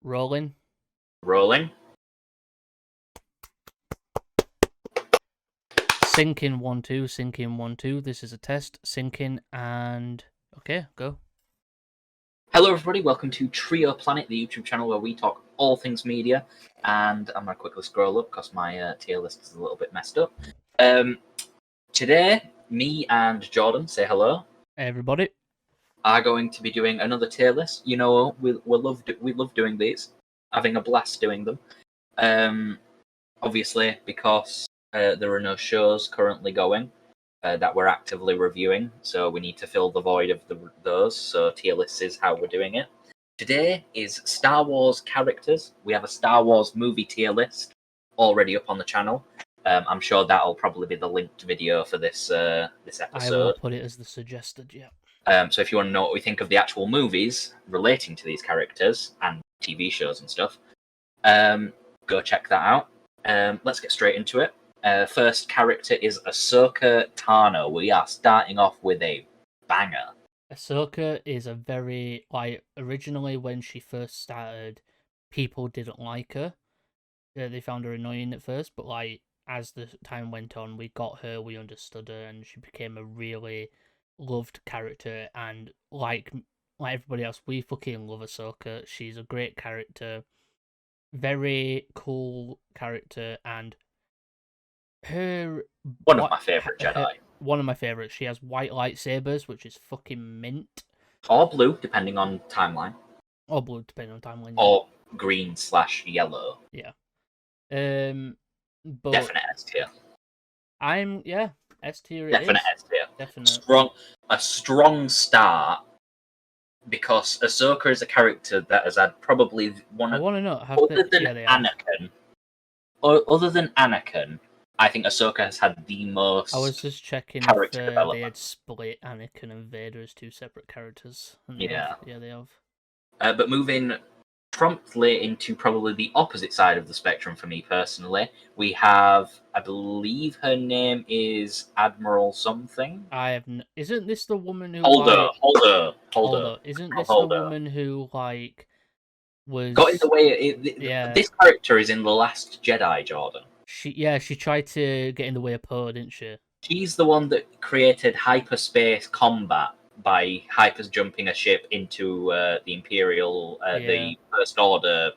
Rolling. Rolling. Syncing 1 2, syncing 1 2. This is a test. Syncing and okay, go. Hello, everybody. Welcome to Trio Planet, the YouTube channel where we talk all things media. And I'm going to quickly scroll up because my tier list is a little bit messed up. Today, me and Jordan, say hello, Everybody. are going to be doing another tier list. You know, we love doing these, having a blast doing them. Obviously, because there are no shows currently going that we're actively reviewing, so we need to fill the void of those. So tier lists is how we're doing it. Today is Star Wars characters. We have a Star Wars movie tier list already up on the channel. I'm sure that'll probably be the linked video for this episode. I will put it as the suggested, yeah. So if you want to know what we think of the actual movies relating to these characters and TV shows and stuff, go check that out. Let's get straight into it. First character is Ahsoka Tano. We are starting off with a banger. Ahsoka is a very, originally when she first started, people didn't like her. They found her annoying at first, but, as the time went on, we got her, we understood her, and she became a really loved character. And, like everybody else, we fucking love Ahsoka. She's a great character. Very cool character, and one of my favorite Jedi. One of my favorites. She has white lightsabers, which is fucking mint. Or blue, depending on timeline. Or blue, depending on timeline. Or green/yellow. Yeah. But definite S tier. S tier. Definite S tier. Definite. A strong start. Because Ahsoka is a character that has had probably one of... I want to know. Other than Anakin, I think Ahsoka has had the most... I was just checking if they had split Anakin and Vader as two separate characters. And they have. But moving promptly into probably the opposite side of the spectrum for me personally, we have, I believe her name is Admiral something. Isn't this the woman who... Holder. Isn't this the woman who, was... got in the way... This character is in The Last Jedi, Jordan. She tried to get in the way of Poe, didn't she? She's the one that created hyperspace combat by jumping a ship into the Imperial, the First Order,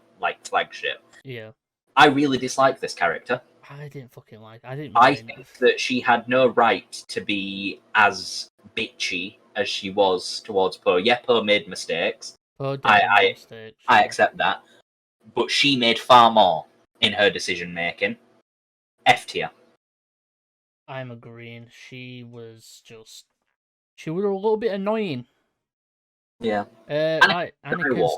flagship. Yeah. I really dislike this character. I didn't fucking like. I think that she had no right to be as bitchy as she was towards Poe. Yeah, Poe made mistakes. I accept that, but she made far more in her decision making. F tier. I'm agreeing. She was a little bit annoying. Yeah. Anakin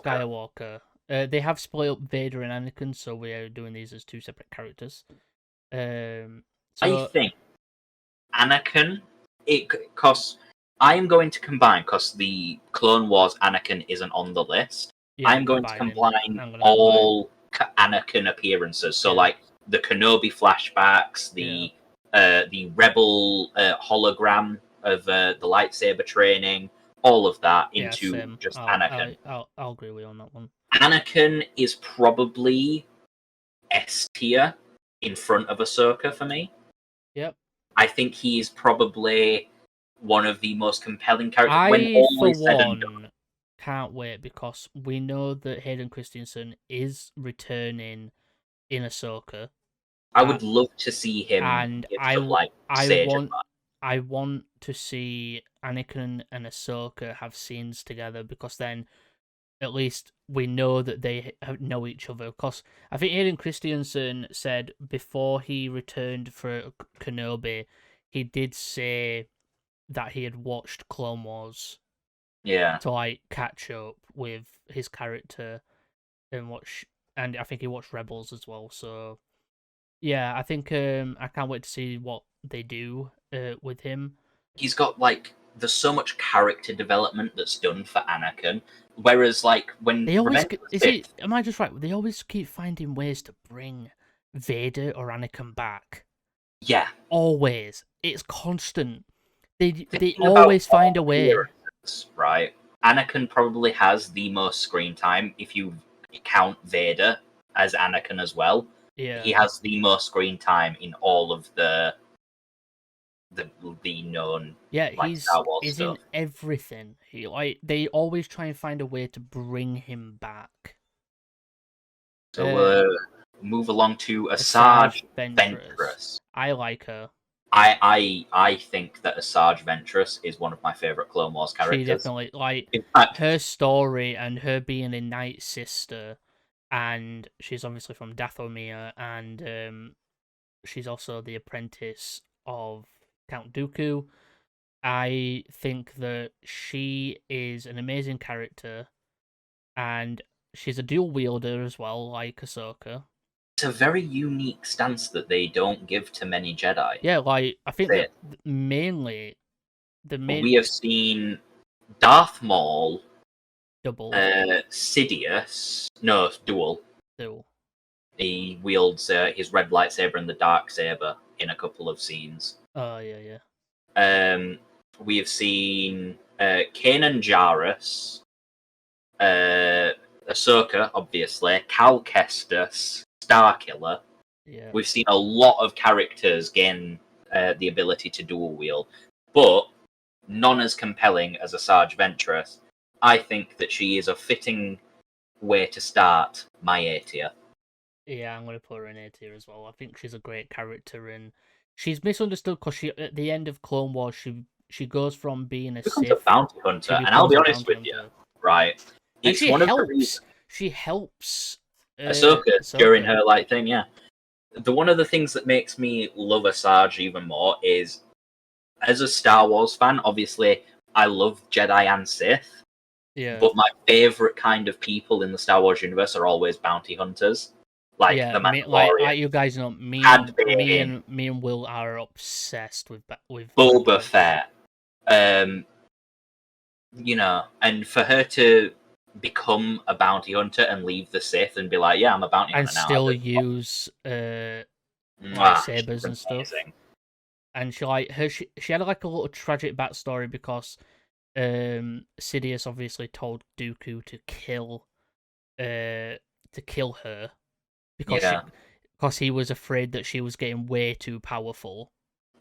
Skywalker. They have split up Vader and Anakin, so we are doing these as two separate characters. I think Anakin, because I am going to combine, because the Clone Wars Anakin isn't on the list. Yeah, I'm going to combine all Anakin appearances. So, the Kenobi flashbacks, the Rebel hologram of the lightsaber training, all of that into just Anakin. I'll agree with you on that one. Anakin is probably S tier in front of Ahsoka for me. Yep. I think he is probably one of the most compelling characters. Can't wait, because we know that Hayden Christensen is returning in Ahsoka. I would love to see him, and I want to see Anakin and Ahsoka have scenes together, because then at least we know that they know each other. Because I think Hayden Christensen said before he returned for Kenobi, he did say that he had watched Clone Wars. Yeah. To catch up with his character and I think he watched Rebels as well. So yeah, I think I can't wait to see what they do with him. He's got there's so much character development that's done for Anakin. Whereas when they always am I just right? They always keep finding ways to bring Vader or Anakin back. Yeah. Always. It's constant. They always find a way. Right. Anakin probably has the most screen time if you count Vader as Anakin as well. Yeah. He has the most screen time in all of the known Yeah, like Star Wars he's in stuff. everything. They always try and find a way to bring him back. So we'll move along to Asajj Asajj Ventress. Ventress. I like her. I think that Asajj Ventress is one of my favorite Clone Wars She characters. definitely like In fact, her story and her being a Night Sister, and she's obviously from Dathomir, and she's also the apprentice of Count Dooku. I think that she is an amazing character, and she's a dual wielder as well, like Ahsoka. it's a very unique stance that they don't give to many Jedi. Yeah, like I think that That mainly the main we have seen Darth Maul, double Sidious, no, dual. dual. He wields his red lightsaber and the dark saber in a couple of scenes. Oh yeah, yeah. We have seen Kanan Jarrus, Ahsoka, obviously, Cal Kestis, Starkiller. Yeah. We've seen a lot of characters gain the ability to dual wield, but none as compelling as Asajj Ventress. I think that she is a fitting way to start my A tier. Yeah, I'm gonna put her in A tier as well. I think she's a great character, and she's misunderstood because she at the end of Clone Wars she goes from being a Becomes a Sith, bounty she hunter, and I'll becomes be a honest bounty with you, hunter, right? and It's one of the reasons she helps Ahsoka during Ahsoka. her like thing, yeah. One of the things that makes me love Asajj even more is, as a Star Wars fan, obviously I love Jedi and Sith, Yeah, but my favorite kind of people in the Star Wars universe are always bounty hunters, like yeah. the Like Mandalorian, you guys know, me Cad and me Bane, and me and Will are obsessed with bounty Boba hunters, Fett. Um, and for her to become a bounty hunter and leave the Sith and be like, "Yeah, I'm a bounty and hunter now." still use She's lightsabers and stuff. amazing. And she had like a little tragic backstory because Sidious obviously told Dooku to kill her because Yeah, he was afraid that she was getting way too powerful.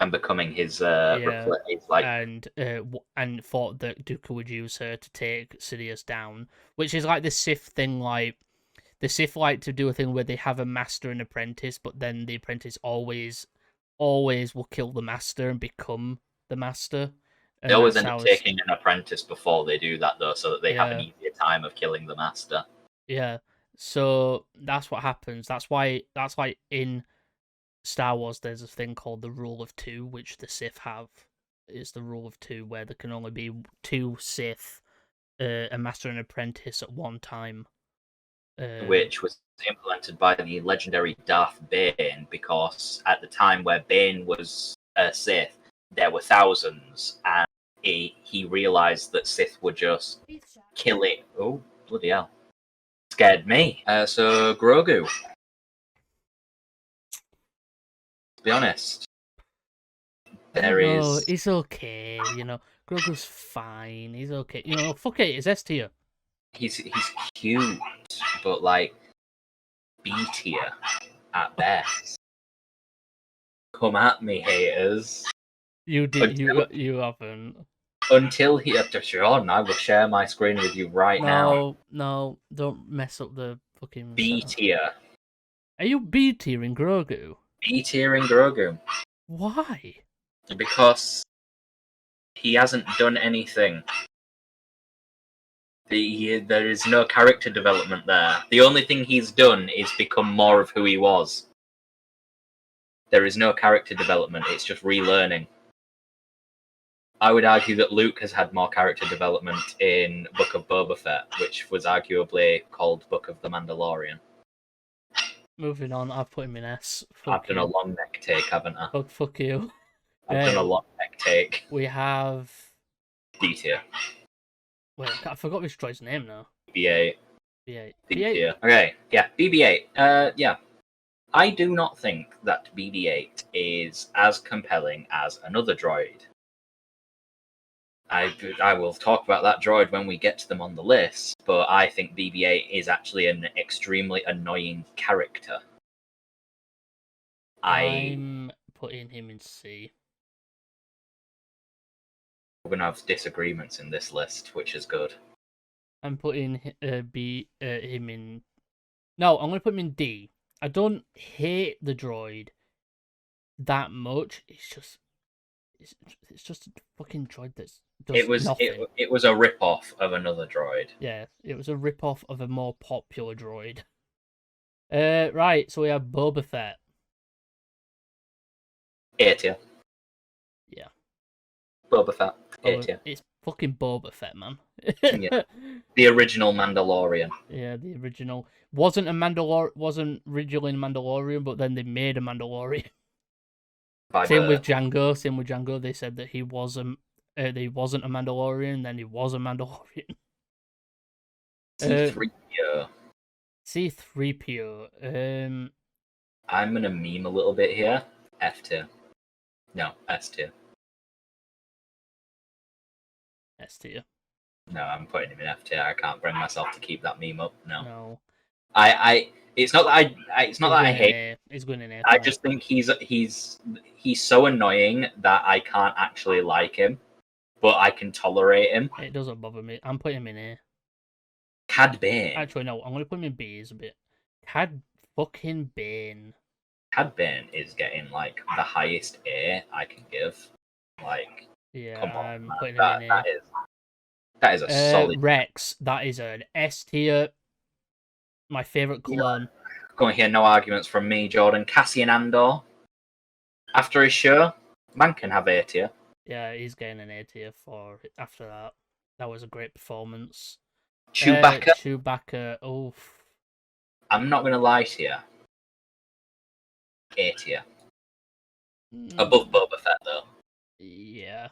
and becoming his Yeah, his like and thought that Dooku would use her to take Sidious down, which is like the Sith thing. Like the Sith like to do a thing where they have a master and apprentice, but then the apprentice always will kill the master and become the master, they and always that's end up how it's taking an apprentice before they do that though, so that they have an yeah. easier time of killing the master. Yeah. So that's what happens. That's like in Star Wars there's a thing called the rule of two, which the Sith have. It's the rule of two where there can only be two Sith, a master and apprentice at one time. Which was implemented by the legendary Darth Bane, because at the time where Bane was a Sith, there were thousands, and he realized that Sith were just killing. Oh, bloody hell. Scared me. So, Grogu. To be honest, I don't there know. is. It's okay, Grogu's fine. He's okay. Fuck it. It's S tier. He's cute, but like B tier at best. Come at me, haters. You did. Until, You haven't. until he Sean, I will share my screen with you right now. No, no. Don't mess up the fucking B setup. tier. Are you B tiering Grogu? B tier in Grogu. Why? Because he hasn't done anything. There is no character development there. The only thing he's done is become more of who he was. There is no character development, it's just relearning. I would argue that Luke has had more character development in Book of Boba Fett, which was arguably called Book of the Mandalorian. Moving on, I've put him in S. I've Fuck done a you. long neck take, haven't I? Fuck you. I've done a long neck take. We have. D tier. Wait, I forgot which droid's name now. BB-8. B8. D B8. tier. Okay, yeah, BB-8. Yeah. I do not think that BB-8 is as compelling as another droid. I will talk about that droid when we get to them on the list, but I think BB-8 is actually an extremely annoying character. I'm putting him in C. We're going to have disagreements in this list, which is good. I'm putting him in. No, I'm gonna put him in D. I don't hate the droid that much. It's just a fucking droid that does nothing. It was a rip-off of another droid. Yeah, it was a rip off of a more popular droid. Right, so we have Boba Fett. A tier. Yeah, Boba Fett. A tier. it's fucking Boba Fett, man. Yeah. The original Mandalorian. Yeah, the original wasn't originally a Mandalorian, but then they made a Mandalorian. Same with Django. They said that he wasn't a Mandalorian, then he was a Mandalorian. C3PO. C3PO. I'm gonna meme a little bit here. F tier. No, S tier. S tier. No, I'm putting him in F tier. I can't bring myself to keep that meme up. No. No. It's not that I hate. He's going in A. I just think he's so annoying that I can't actually like him, but I can tolerate him. It doesn't bother me. I'm putting him in A. Cad Bane. Actually, no. I'm going to put him in B. Is a bit. Cad fucking Bane. Cad Bane is getting like the highest A I can give. Like, yeah, come on, I'm man. putting him in A. That is a solid. Rex. That is an S tier. My favorite clone. Going here, no arguments from me, Jordan. Cassian Andor. After his show, man can have A tier. Yeah, he's getting an A tier for after that. That was a great performance. Chewbacca. Chewbacca. Oof. I'm not gonna lie to you. A tier. Above Boba Fett though. Yeah.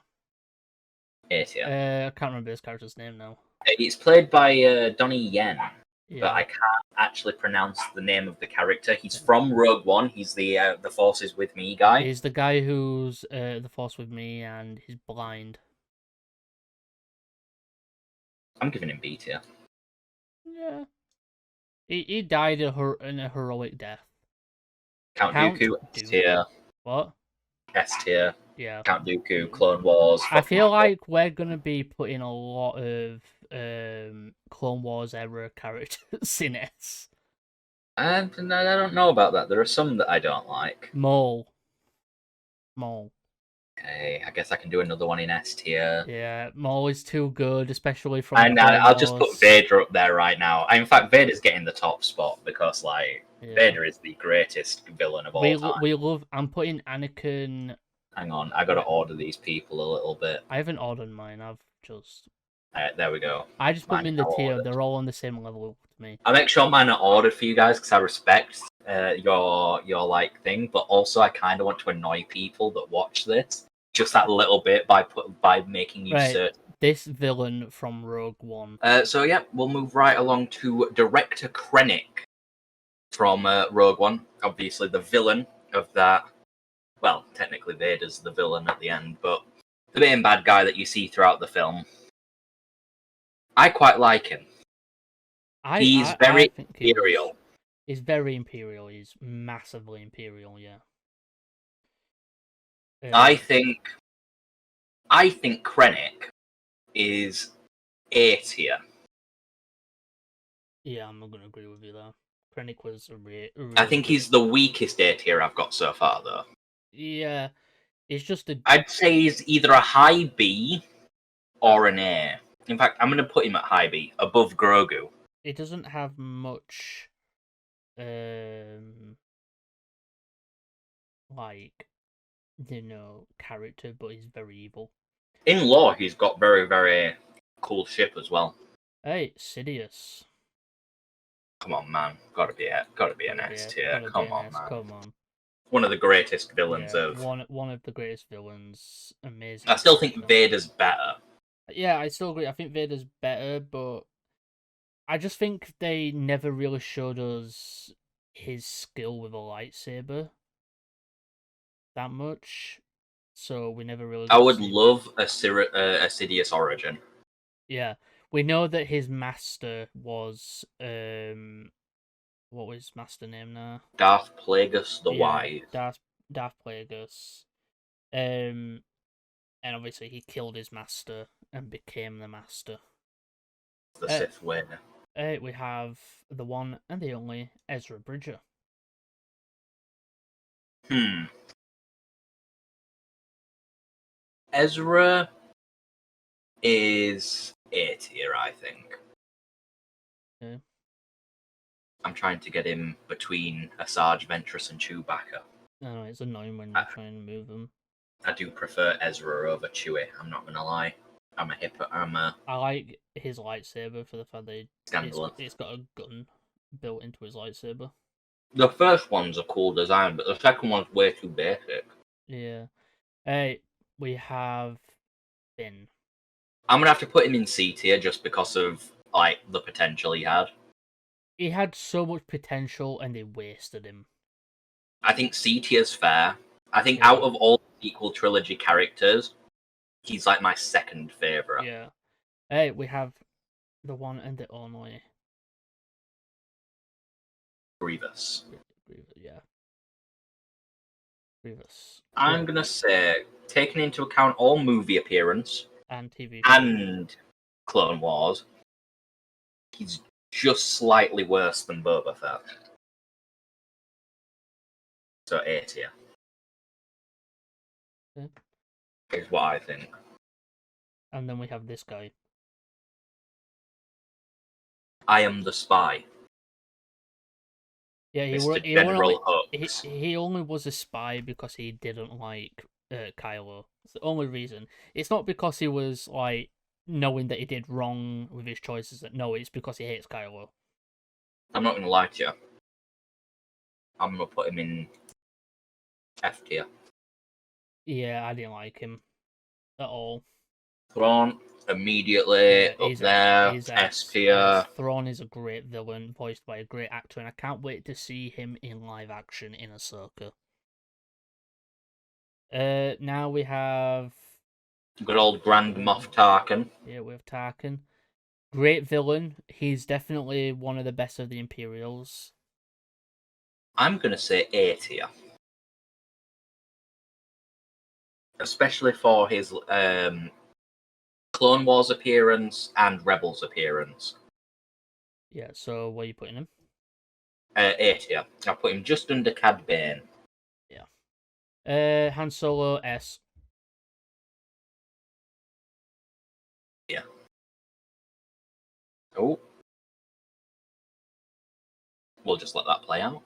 A tier. I can't remember his character's name now. It's played by Donnie Yen. Yeah. But I can't actually pronounce the name of the character. He's from Rogue One. He's the Force is with me guy. He's the guy who's the Force with me, and he's blind. I'm giving him B tier. Yeah. He died in a heroic death. Count Dooku, S tier. What? S tier. Yeah. Count Dooku, Clone Wars. I feel like we're gonna be putting a lot of Clone Wars era characters in S. I don't know about that. There are some that I don't like. Maul. Okay, I guess I can do another one in S tier. Yeah, Maul is too good, especially from. And I'll just put Vader up there right now. In fact, Vader's getting the top spot because, like, Vader is the greatest villain of all time. We love. I'm putting Anakin. Hang on, I gotta order these people a little bit. I haven't ordered mine. I've just. There we go. I just put them in the tier. Ordered. They're all on the same level to me. I make sure mine are ordered for you guys because I respect your like thing, but also I kind of want to annoy people that watch this just that little bit by making you certain. This villain from Rogue One. So yeah, we'll move right along to Director Krennic from Rogue One. Obviously, the villain of that. Well, technically, Vader's the villain at the end, but the main bad guy that you see throughout the film. I quite like him. He's very imperial. He's very imperial. He's massively imperial. Yeah. I think Krennic is A tier. Yeah, I'm not gonna agree with you there. Krennic was a really I think he's the weakest A tier I've got so far, though. Yeah, it's just I'd say he's either a high B or an A. In fact, I'm gonna put him at high B, above Grogu. It doesn't have much, like, character, but he's very evil. In lore, he's got very, very cool ship as well. Hey, Sidious. Come on, man. Gotta be an S tier. Come on, man. Come on. One of the greatest villains of... One of the greatest villains. Amazing. I still think Vader's better. Yeah, I still agree. I think Vader's better, but I just think they never really showed us his skill with a lightsaber that much. so we never really I got to would see. love a Sidious origin. Yeah, we know that his master was what was his master name now? Darth Plagueis the Yeah, Wise. Darth Plagueis. Um, and obviously he killed his master and became the master. The Uh, Sith way. we have the one and the only Ezra Bridger. Ezra is A tier, I think. Okay. I'm trying to get him between Asajj Ventress and Chewbacca. I know it's annoying when I, you try and move them. I do prefer Ezra over Chewie. I'm not gonna lie. I'm a I like his lightsaber for the fact that scandalous. it's got a gun built into his lightsaber. The first one's a cool design, but the second one's way too basic. Yeah. Hey, we have Finn. I'm gonna have to put him in C tier just because of like the potential he had. He had so much potential and they wasted him. I think C tier's fair. I think Yeah. out of all the sequel trilogy characters, he's like my second favorite. Yeah. Hey, we have the one and the only. Grievous. Yeah. Grievous. I'm gonna say, taking into account all movie appearance And TV show. and Clone Wars, he's just slightly worse than Boba Fett. So A tier. Okay. Is what I think. And then we have this guy. I am the spy. Yeah, Mr. he General he, Hux. he only was a spy because he didn't like Kylo. It's the only reason. It's not because he was like knowing that he did wrong with his choices. No, it's because he hates Kylo. I'm not gonna lie to you. I'm gonna put him in F tier. Yeah, I didn't like him at all. Thrawn immediately Yeah, up there. S tier. Thrawn is a great villain, voiced by a great actor, and I can't wait to see him in live action in Ahsoka. Now we have Good old Grand Moff Tarkin. yeah, we have Tarkin. Great villain. He's definitely one of the best of the Imperials. I'm gonna say A tier. Especially for his Clone Wars appearance and Rebels appearance. Yeah, so where are you putting him? A tier. I'll put him just under Cad Bane. Yeah. Han Solo S. Yeah. Oh. We'll just let that play out.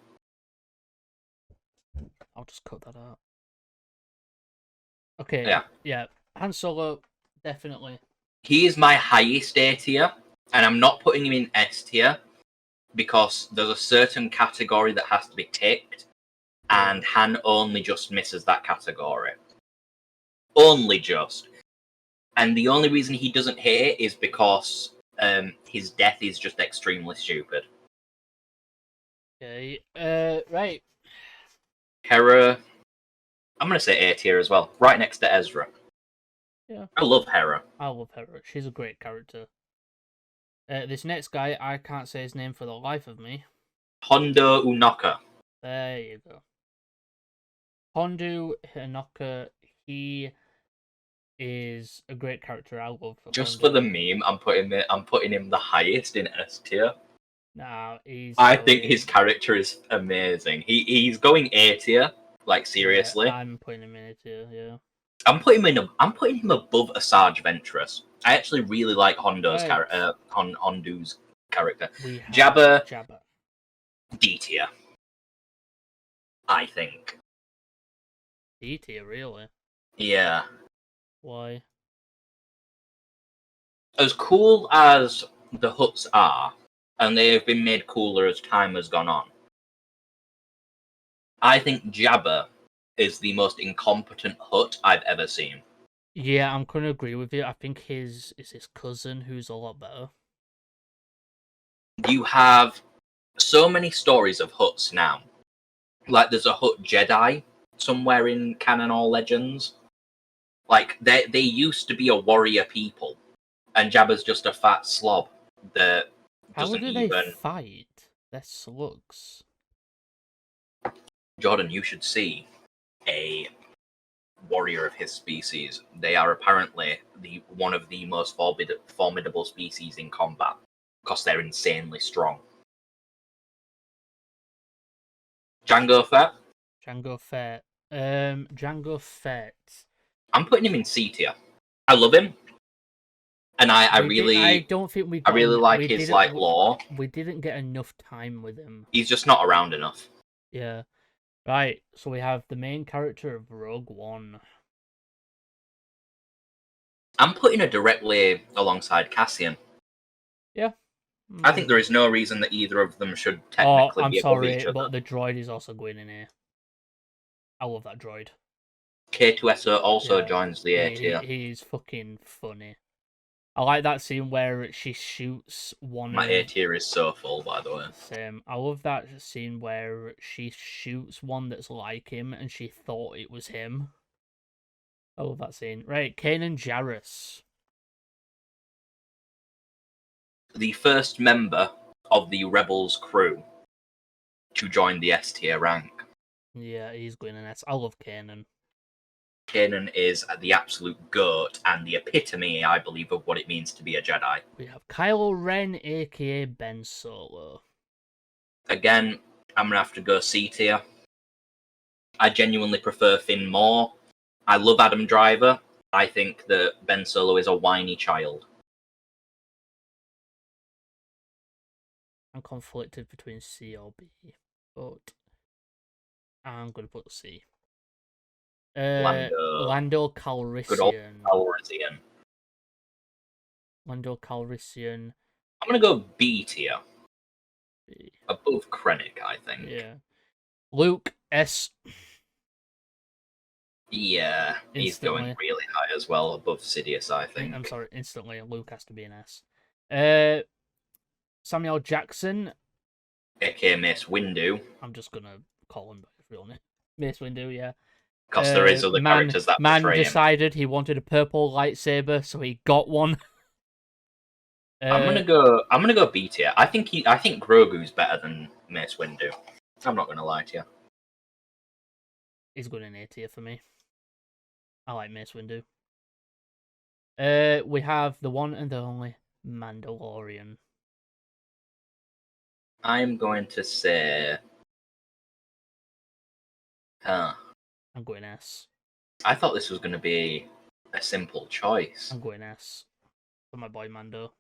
I'll just cut that out. Okay. Yeah. Yeah. Han Solo, definitely. He is my highest A tier, and I'm not putting him in S tier because there's a certain category that has to be ticked, and Han only just misses that category. Only just. And the only reason he doesn't hit it is because his death is just extremely stupid. Okay. Right. Hera, I'm going to say A tier as well, right next to Ezra. Yeah. I love Hera. I love Hera. She's a great character. This next guy, I can't say his name for the life of me. Hondo Unoka. There you go. Hondo Hinoka, he is a great character. I love Just Hondo. for the meme, I'm putting him the highest in S tier. Nah, he's. I think his character is amazing. He's going A tier, like seriously. Yeah, I'm putting him in it too. Yeah. I'm putting him above Asajj Ventress. I actually really like Hondo's Right. character. Hondo's character. We have Jabba. Jabba. D tier. I think. D tier, really? Yeah. Why? As cool as the Hutts are, and they have been made cooler as time has gone on, I think Jabba is the most incompetent Hutt I've ever seen. Yeah, I'm gonna agree with you. I think his cousin who's a lot better. You have so many stories of Hutts now. Like there's a Hutt Jedi somewhere in canon or legends. Like they used to be a warrior people, and Jabba's just a fat slob that How doesn't do they even. fight? They're slugs. Jordan, you should see a warrior of his species. They are apparently the one of the most formidable species in combat because they're insanely strong. Django Fett, Django Fett. Django Fett. I'm putting him in C tier. I love him, and I We did. I really don't think we I got. really like We his didn't. like lore. We didn't get enough time with him. He's just not around enough. Yeah. Right. So we have the main character of Rogue One. I'm putting her directly alongside Cassian. Yeah. I think there is no reason that either of them should Oh, technically I'm be above sorry, each other. but the droid is also going in here. I love that droid. K2SO also Yeah, joins the A tier. he's fucking funny. I like that scene where she shoots one My A of. tier is so full, by the way. Same. I love that scene where she shoots one that's like him and she thought it was him. I love that scene. Right, Kanan Jarrus. The first member of the Rebels crew to join the S tier rank. Yeah, he's going in S. I love Kanan. Kanan is the absolute goat and the epitome, I believe, of what it means to be a Jedi. We have Kylo Ren, aka Ben Solo. Again, I'm gonna have to go C tier. I genuinely prefer Finn more. I love Adam Driver. I think that Ben Solo is a whiny child. I'm conflicted between C or B, but I'm gonna put C. Lando, Lando good old Calrissian. Calrissian. Lando Calrissian. I'm gonna go B tier, B. above Krennic, I think. Yeah. Luke S. Yeah, he's going Instantly. really high as well, above Sidious, I think. I'm sorry, instantly. Luke has to be an S. Uh, Samuel Jackson. aka Mace Windu, I'm just gonna call him by his real name. Mace Windu, yeah. because there is other characters that Man portray him. decided he wanted a purple lightsaber, so he got one. I'm gonna go B tier. I think Grogu's better than Mace Windu. I'm not gonna lie to you. He's going in A tier for me. I like Mace Windu. We have the one and the only Mandalorian. I'm going to say, I'm going S. I thought this was going to be a simple choice. I'm going S for my boy Mando.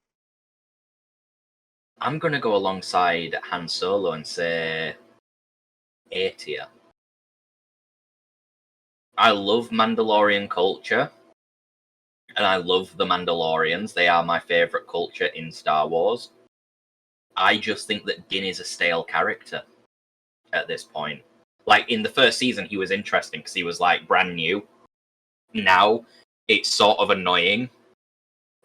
I'm going to go alongside Han Solo and say A tier. I love Mandalorian culture, and I love the Mandalorians. They are my favorite culture in Star Wars. I just think that Din is a stale character at this point. Like in the first season, he was interesting because he was like brand new. Now it's sort of annoying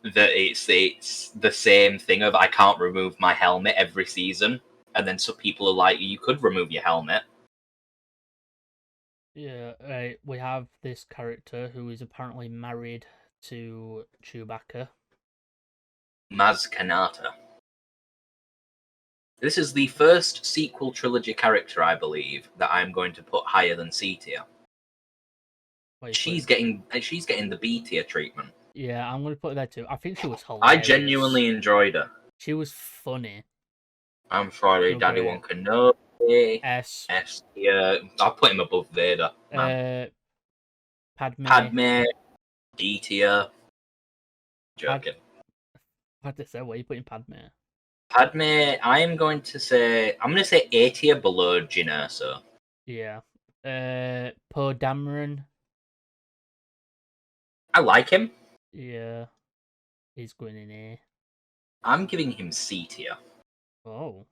that it's the same thing of I can't remove my helmet every season, and then some people are like, you could remove your helmet. Yeah, right. We have this character who is apparently married to Chewbacca. Maz Kanata. This is the first sequel trilogy character, I believe, that I'm going to put higher than C tier. She's getting the B tier treatment. Yeah, I'm gonna put that too. I think she was I hilarious. genuinely enjoyed her. She was funny. I'm sorry, So Daddy great. One Kenobi. S. S tier. I'll put him above Vader. Man. Padme. D tier. Joking. What did I say? Where are you putting Padme? Padme, I'm going to say A tier below Jyn Erso. Yeah. Poe Dameron. I like him. Yeah. He's going in A. I'm giving him C tier. Oh.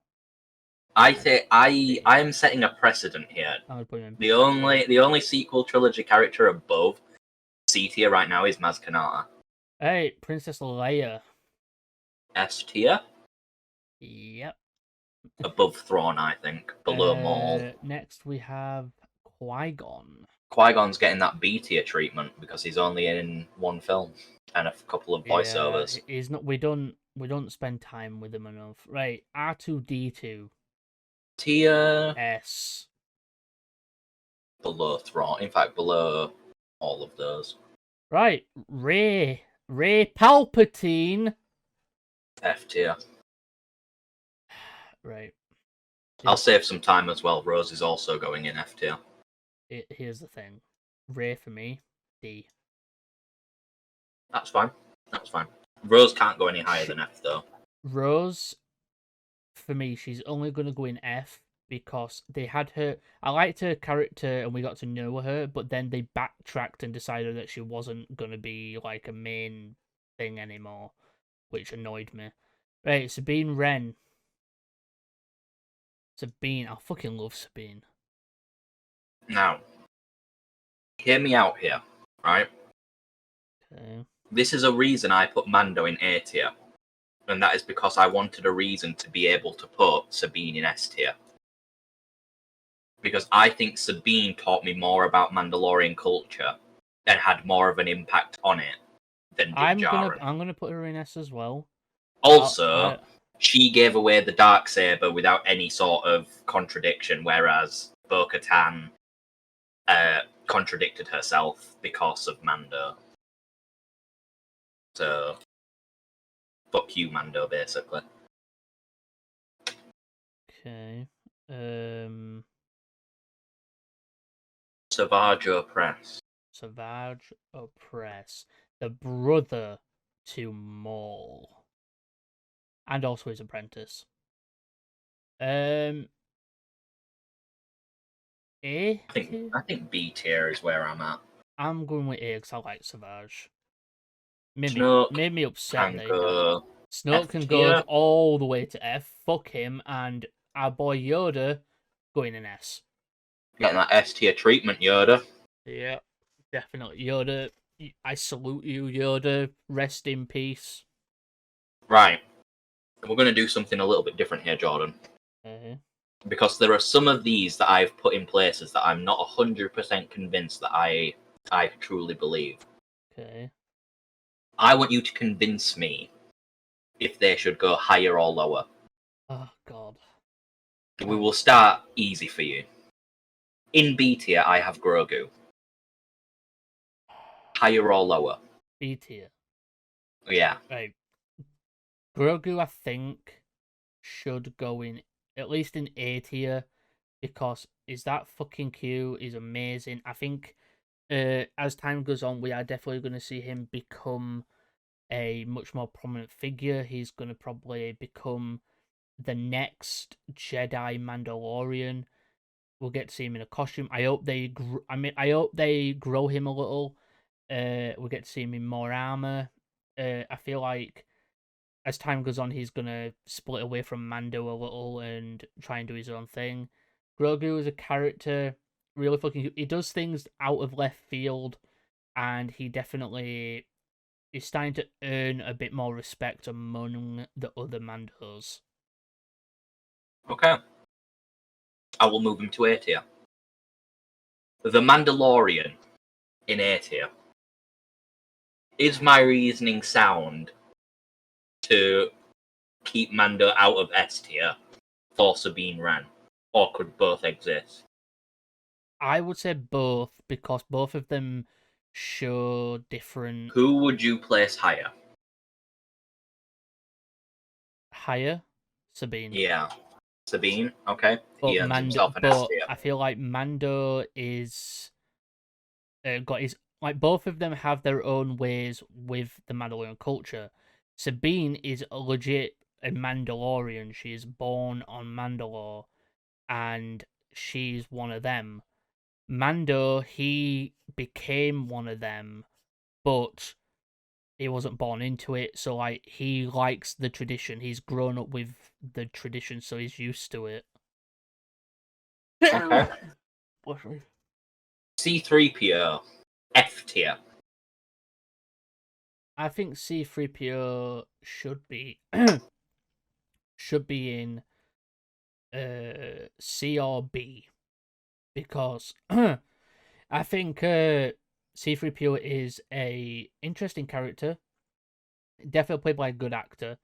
I am setting a precedent here. I'm gonna put him in The only sequel trilogy character above C tier right now is Maz Kanata. Hey, Princess Leia. S tier. Yep. Above Thrawn, I think. Below Maul. Next we have Qui-Gon. Qui-Gon's getting that B tier treatment because he's only in one film and a couple of Yeah, voiceovers. he's not. We don't spend time with him enough. Right, R2D2 Tier S. below Thrawn. In fact, below all of those. Right, Ray Palpatine. F tier. Right, I'll here's, save some time as well. Rose is also going in F tier. here's the thing. Ray for me, D. That's fine. That's fine. Rose can't go any higher Sh- than F though. Rose for me, she's only gonna go in F because they had her. I liked her character and we got to know her, but then they backtracked and decided that she wasn't gonna be like a main thing anymore, which annoyed me. Right, Sabine Wren. Sabine, I fucking love Sabine. Now, hear me out here, right? Okay. This is a reason I put Mando in A tier, and that is because I wanted a reason to be able to put Sabine in S tier. Because I think Sabine taught me more about Mandalorian culture and had more of an impact on it than did Jaren. I'm gonna put her in S as well. Also, I she gave away the dark saber without any sort of contradiction, whereas Bo-Katan contradicted herself because of Mando. So, fuck you, Mando, basically. okay. Savage Opress. Savage Opress, the brother to Maul, and also his apprentice. Um, A tier. I think B tier is where I'm at. I'm going with A because I like Savage. Snoke Made me upset can that he died. go Snoke F can go tier. all the way to F. Fuck him, and our boy Yoda going in S. Getting that S tier treatment, Yoda. Yeah, definitely Yoda. I salute you, Yoda. Rest in peace. Right. We're going to do something a little bit different here, Jordan. Uh, Because there are some of these that I've put in places that I'm not 100% convinced that I truly believe. okay. I want you to convince me if they should go higher or lower. Oh God. We will start easy for you. In B tier, I have Grogu. Higher or lower? B tier. Yeah. Right. Grogu, I think, should go in at least in A tier because is that fucking cute? Is amazing. I think as time goes on, we are definitely going to see him become a much more prominent figure. He's going to probably become the next Jedi Mandalorian. We'll get to see him in a costume. I hope I hope they grow him a little. We'll get to see him in more armor. I feel like as time goes on, he's gonna split away from Mando a little and try and do his own thing. Grogu is a character, really fucking. He does things out of left field, and he definitely is starting to earn a bit more respect among the other Mandos. Okay. I will move him to A tier. The Mandalorian in A tier. Is my reasoning sound to keep Mando out of S tier for Sabine Wren? Or could both exist? I would say both because both of them show different Who would you place higher? higher Sabine. Yeah. Sabine, okay. He earns himself an S But tier. I feel like Mando is got his like both of them have their own ways with the Mandalorian culture. Sabine is a legit a Mandalorian. She is born on Mandalore, and she's one of them. Mando, he became one of them, but he wasn't born into it. So like he likes the tradition. He's grown up with the tradition, so he's used to it. Okay. C3PO, F tier. I think C3PO should be in C or B because I think C-3PO is a interesting character, definitely played by a good actor,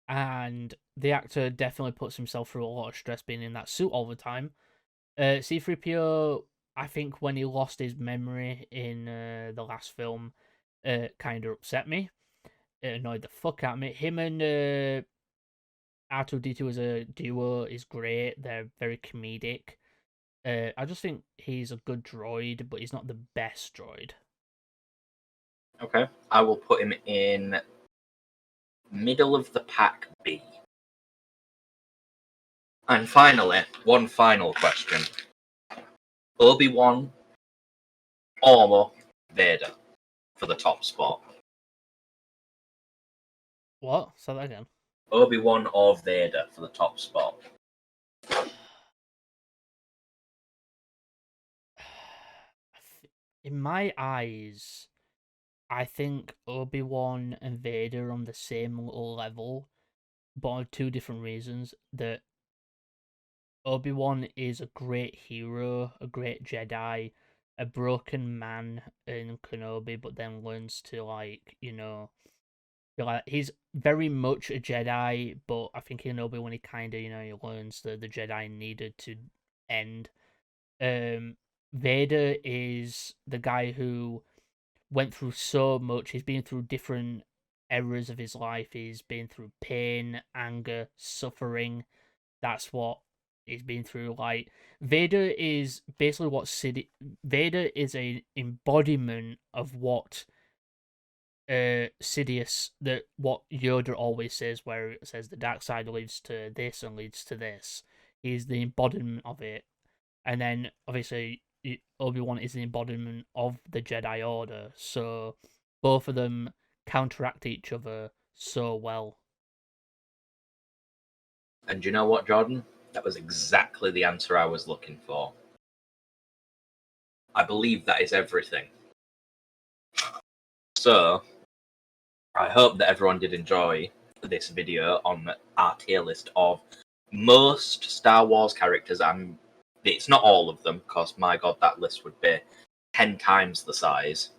and the actor definitely puts himself through a lot of stress being in that suit all the time. C-3PO, I think when he lost his memory in the last film, kind of upset me. It annoyed the fuck out of me. Him and R2-D2 as a duo is great. They're very comedic. I just think he's a good droid, but he's not the best droid. Okay, I will put him in middle of the pack B. And finally, one final question: Obi-Wan or Vader for the top spot? What? Say that again. Obi-Wan or Vader for the top spot? In my eyes, I think Obi-Wan and Vader are on the same little level, but on two different reasons. That Obi-Wan is a great hero, a great Jedi, a broken man in Kenobi, but then learns to he's very much a Jedi, but I think in Kenobi when he kind of he learns that the Jedi needed to end. Vader is the guy who went through so much. He's been through different eras of his life. He's been through pain, anger, suffering. That's what he's been through. Like Vader is basically Vader is a embodiment of what Sidious that what Yoda always says, where it says the dark side leads to this and leads to this. He's the embodiment of it, and then obviously Obi-Wan is the embodiment of the Jedi Order. So both of them counteract each other so well. And you know what, Jordan? That was exactly the answer I was looking for. I believe that is everything. So, I hope that everyone did enjoy this video on our tier list of most Star Wars characters. It's not all of them, because my god, that list would be 10 times the size.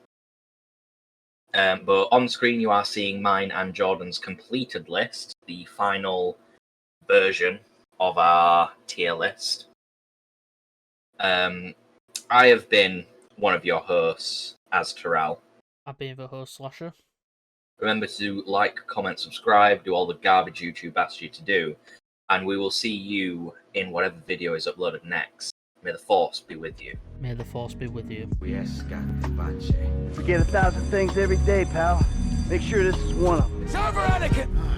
But on screen, you are seeing mine and Jordan's completed list, the final version of our tier list. I have been one of your hosts, Azteral. I've been the host, Slasher. Remember to like, comment, subscribe, do all the garbage YouTube asks you to do, and we will see you in whatever video is uploaded next. May the Force be with you. May the Force be with you. We get 1,000 things every day, pal. Make sure this is one of them. Server etiquette!